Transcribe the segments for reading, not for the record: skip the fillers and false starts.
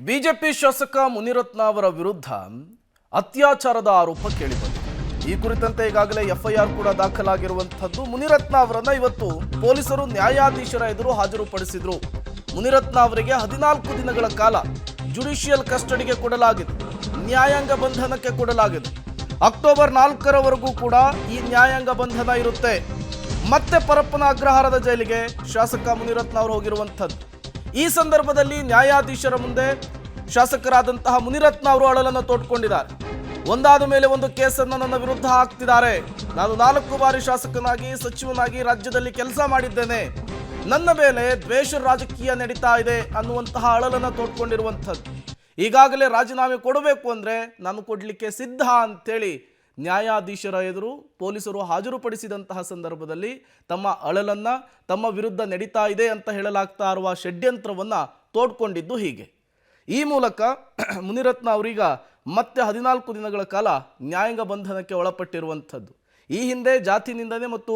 BJP ಶಾಸಕ ಮುನಿರತ್ನ ಅವರ ವಿರುದ್ಧ ಅತ್ಯಾಚಾರದ ಆರೋಪ ಕೇಳಿಬಂದಿದೆ. ಈ ಕುರಿತಂತೆ ಈಗಾಗಲೇ ಎಫ್ಐಆರ್ ಕೂಡ ದಾಖಲಾಗಿರುವಂತದ್ದು. ಮುನಿರತ್ನ ಅವರನ್ನ ಇವತ್ತು ಪೊಲೀಸರು ನ್ಯಾಯಾಧೀಶರ ಎದುರು ಹಾಜರುಪಡಿಸಿದ್ರು. ಮುನಿರತ್ನ ಅವರಿಗೆ 14 ದಿನಗಳ ಕಾಲ ಜುಡಿಷಿಯಲ್ ಕಸ್ಟಡಿಗೆ ಕೊಡಲಾಗಿದೆ, ನ್ಯಾಯಾಂಗ ಬಂಧನಕ್ಕೆ ಕೊಡಲಾಗಿದೆ. ಅಕ್ಟೋಬರ್ 4ರವರೆಗೂ ಕೂಡ ಈ ನ್ಯಾಯಾಂಗ ಬಂಧನ ಇರುತ್ತೆ. ಮತ್ತೆ ಪರಪ್ಪನ ಅಗ್ರಹಾರದ ಜೈಲಿಗೆ ಶಾಸಕ ಮುನಿರತ್ನ ಅವರು ಹೋಗಿರುವಂಥದ್ದು. ಈ ಸಂದರ್ಭದಲ್ಲಿ ನ್ಯಾಯಾಧೀಶರ ಮುಂದೆ ಶಾಸಕರಾದಂತಹ ಮುನಿರತ್ನ ಅವರು ಅಳಲನ್ನು ತೋಡ್ಕೊಂಡಿದ್ದಾರೆ. ಒಂದಾದ ಮೇಲೆ ಒಂದು ಕೇಸನ್ನು ನನ್ನ ವಿರುದ್ಧ ಹಾಕ್ತಿದ್ದಾರೆ. ನಾನು 4 ಬಾರಿ ಶಾಸಕನಾಗಿ ಸಚಿವನಾಗಿ ರಾಜ್ಯದಲ್ಲಿ ಕೆಲಸ ಮಾಡಿದ್ದೇನೆ, ನನ್ನ ಮೇಲೆ ದ್ವೇಷ ರಾಜಕೀಯ ನಡೀತಾ ಇದೆ ಅನ್ನುವಂತಹ ಅಳಲನ್ನು ತೋಡ್ಕೊಂಡಿರುವಂಥದ್ದು. ಈಗಾಗಲೇ ರಾಜೀನಾಮೆ ಕೊಡಬೇಕು ಅಂದರೆ ನಾನು ಕೊಡಲಿಕ್ಕೆ ಸಿದ್ಧ ಅಂತೇಳಿ ನ್ಯಾಯಾಧೀಶರ ಎದುರು ಪೊಲೀಸರು ಹಾಜರುಪಡಿಸಿದಂತಹ ಸಂದರ್ಭದಲ್ಲಿ ತಮ್ಮ ಅಳಲನ್ನು, ತಮ್ಮ ವಿರುದ್ಧ ನಡೀತಾ ಇದೆ ಅಂತ ಹೇಳಲಾಗ್ತಾ ಇರುವ ಷಡ್ಯಂತ್ರವನ್ನು ತೋಡ್ಕೊಂಡಿದ್ದು ಹೀಗೆ. ಈ ಮೂಲಕ ಮುನಿರತ್ನ ಅವರೀಗ ಮತ್ತೆ 14 ದಿನಗಳ ಕಾಲ ನ್ಯಾಯಾಂಗ ಬಂಧನಕ್ಕೆ ಒಳಪಟ್ಟಿರುವಂಥದ್ದು. ಈ ಹಿಂದೆ ಜಾತಿ ನಿಂದನೆ ಮತ್ತು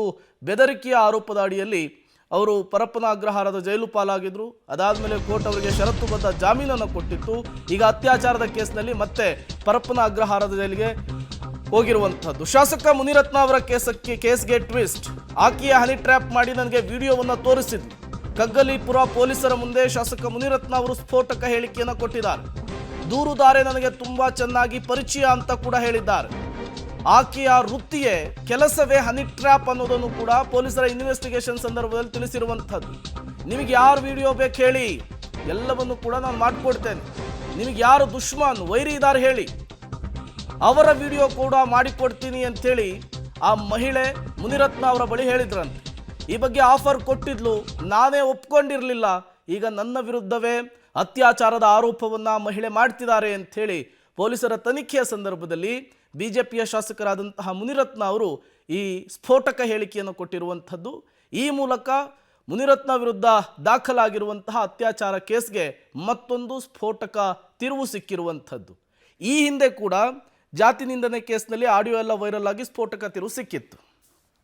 ಬೆದರಿಕೆಯ ಆರೋಪದ ಅಡಿಯಲ್ಲಿ ಅವರು ಪರಪ್ಪನ ಅಗ್ರಹಾರದ ಜೈಲು ಪಾಲಾಗಿದ್ರು. ಅದಾದಮೇಲೆ ಕೋರ್ಟ್ ಅವರಿಗೆ ಷರತ್ತುಬದ್ಧ ಜಾಮೀನನ್ನು ಕೊಟ್ಟಿತ್ತು. ಈಗ ಅತ್ಯಾಚಾರದ ಕೇಸ್ನಲ್ಲಿ ಮತ್ತೆ ಪರಪ್ಪನ ಅಗ್ರಹಾರದ ಜೈಲಿಗೆ ಹೋಗಿರುವಂಥದ್ದು. ಶಾಸಕ ಮುನಿರತ್ನ ಅವರ ಕೇಸ್ಗೆ ಟ್ವಿಸ್ಟ್. ಆಕೆಯ ಹನಿ ಟ್ರ್ಯಾಪ್ ಮಾಡಿ ನನಗೆ ವಿಡಿಯೋವನ್ನು ತೋರಿಸಿದ್ರು. ಕಗ್ಗಲೀಪುರ ಪೊಲೀಸರ ಮುಂದೆ ಶಾಸಕ ಮುನಿರತ್ನ ಅವರು ಸ್ಫೋಟಕ ಹೇಳಿಕೆಯನ್ನು ಕೊಟ್ಟಿದ್ದಾರೆ. ದೂರುದಾರೆ ನನಗೆ ತುಂಬಾ ಚೆನ್ನಾಗಿ ಪರಿಚಯ ಅಂತ ಕೂಡ ಹೇಳಿದ್ದಾರೆ. ಆಕೆಯ ವೃತ್ತಿಯೇ ಕೆಲಸವೇ ಹನಿ ಟ್ರ್ಯಾಪ್ ಅನ್ನೋದನ್ನು ಕೂಡ ಪೊಲೀಸರ ಇನ್ವೆಸ್ಟಿಗೇಷನ್ ಸಂದರ್ಭದಲ್ಲಿ ತಿಳಿಸಿರುವಂಥದ್ದು. ನಿಮಗೆ ಯಾರು ವಿಡಿಯೋ ಬೇಕು ಹೇಳಿ, ಎಲ್ಲವನ್ನು ಕೂಡ ನಾನು ಮಾಡಿಕೊಡ್ತೇನೆ. ನಿಮಗೆ ಯಾರು ದುಶ್ಮನ್ ವೈರಿ ಇದ್ದಾರೆ ಹೇಳಿ, ಅವರ ವಿಡಿಯೋ ಕೂಡ ಮಾಡಿಕೊಡ್ತೀನಿ ಅಂಥೇಳಿ ಆ ಮಹಿಳೆ ಮುನಿರತ್ನ ಅವರ ಬಳಿ ಹೇಳಿದ್ರಂತೆ. ಈ ಬಗ್ಗೆ ಆಫರ್ ಕೊಟ್ಟಿದ್ಲು, ನಾನೇ ಒಪ್ಕೊಂಡಿರಲಿಲ್ಲ. ಈಗ ನನ್ನ ವಿರುದ್ಧವೇ ಅತ್ಯಾಚಾರದ ಆರೋಪವನ್ನು ಮಹಿಳೆ ಮಾಡ್ತಿದ್ದಾರೆ ಅಂಥೇಳಿ ಪೊಲೀಸರ ತನಿಖೆಯ ಸಂದರ್ಭದಲ್ಲಿ ಬಿಜೆಪಿಯ ಶಾಸಕರಾದಂತಹ ಮುನಿರತ್ನ ಅವರು ಈ ಸ್ಫೋಟಕ ಹೇಳಿಕೆಯನ್ನು ಕೊಟ್ಟಿರುವಂಥದ್ದು. ಈ ಮೂಲಕ ಮುನಿರತ್ನ ವಿರುದ್ಧ ದಾಖಲಾಗಿರುವಂತಹ ಅತ್ಯಾಚಾರ ಕೇಸ್ಗೆ ಮತ್ತೊಂದು ಸ್ಫೋಟಕ ತಿರುವು ಸಿಕ್ಕಿರುವಂಥದ್ದು. ಈ ಹಿಂದೆ ಕೂಡ ಜಾತಿ ನಿಂದನೆ ಕೇಸ್ನಲ್ಲಿ ಆಡಿಯೋ ಎಲ್ಲ ವೈರಲ್ ಆಗಿ ಸ್ಫೋಟಕ ತಿರುವು ಸಿಕ್ಕಿತ್ತು.